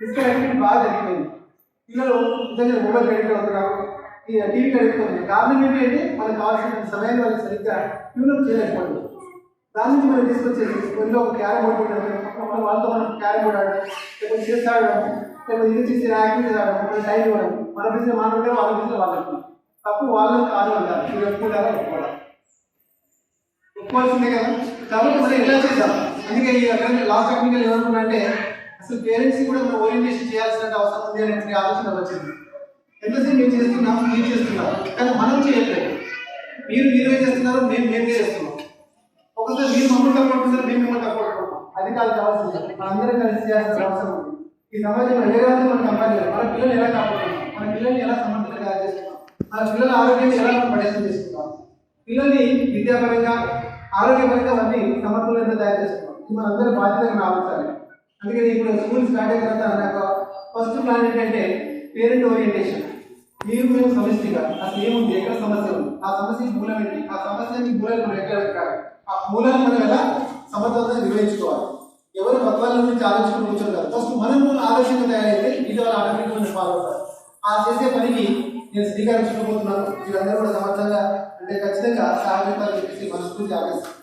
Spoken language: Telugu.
ఫిజికల్ యాక్టివిటీ బాగా జరిగిపోయింది. పిల్లలు నిజంగా మొబైల్ అడిక్ట్ అవుతున్నారు, టీవీకి అడిక్ట్ అవుతున్నారు. కారణం ఏంటంటే మనకు కావాల్సిన సమయాన్ని వాళ్ళకి సరిగ్గా ట్యూనప్ చేయలేకపోతుంది. దాని నుంచి మనం తీసుకొచ్చేది కొన్ని ఒక క్యారమ్ బోర్డు మనం వాళ్ళతో మనం క్యారమ్ బోర్డు ఆడడం, లేకపోతే చెస్ ఆడడం, లేకపోతే ఇది చేసే యాక్టివిటీస్ ఆడడం, మన టైం ఇవ్వడం, మన బిజినెస్ మాట్లాడితే వాళ్ళ బిజినెస్ వాళ్ళకి తప్పు వాళ్ళని కాదు అంటారు. మీరు ఒప్పుకుంటారా? ఒప్పుకోవాల్సిందే కదా. కాబట్టి మనం ఎలా చేద్దాం. అందుకే ఈ లాస్ట్ టెక్నికల్ ఏమనుకున్నా అంటే అసలు పేరెంట్స్ కూడా మనం ఓరియంటేషన్ చేయాల్సిన అవసరం ఉంది అనే ఆలోచన వచ్చింది. ఎంతసేపు మేము చేస్తున్నాం, మీరు చేస్తున్నారు, కానీ మనం చేయట్లేదు. మీరే చేస్తున్నారు, మేమే చేస్తున్నాం. ఒకసారి మీరు మమ్మల్ని తప్పడుతున్నారు, మేము మిమ్మల్ని తప్పడుకుంటాం. అది కాదు కావాల్సింది. మనందరం కలిసి చేయాల్సిన అవసరం ఉంది. ఈ సమాజంలో ఏ రోజు మనం కంపేర్ చేయాలి. మన పిల్లల్ని ఎలా కాపాడుతున్నాం, మన పిల్లల్ని ఎలా సమర్థంగా తయారు చేస్తున్నాం, మన పిల్లల ఆరోగ్యాన్ని ఎలా మనం పరిశీలన చేసుకుంటాం, పిల్లల్ని విద్యాపరంగా ఆరోగ్యపరంగా అన్ని సమర్థులంగా తయారు చేస్తున్నాం. ఇది మనందరి బాధ్యతగా ఆలోచించాలి. అందుకని ఇప్పుడు స్కూల్ స్టార్ట్ అయిన తర్వాత నాకు ఫస్ట్ ప్లాన్ ఏంటంటే పేరెంట్ ఓరియంటేషన్. మీరు మేము సమిష్టిగా అసలు ఏముంది, ఎక్కడ సమస్య ఉంది, ఆ సమస్యకి మూలం ఏంటి, ఆ సమస్యని మూలాలు మనం ఎక్కడ పెట్టాలి, ఆ మూలాన్ని మనం ఎలా సమర్థవంతంగా నిర్వహించుకోవాలి. ఎవరు పత్రాల గురించి ఆలోచన కూర్చోరు. ఫస్ట్ మనం ఆలోచన తయారైతే ఇది వాళ్ళు ఆటోమేటిక్గా ఫాలో అవుతారు. ఆ చేసే పనికి నేను శ్రీకారం చుట్టుకుపోతున్నాను. మీరందరూ కూడా సమర్థంగా అంటే ఖచ్చితంగా సహాయపడాలని చెప్పేసి మనస్ఫూర్తి ఆలోచిస్తాను.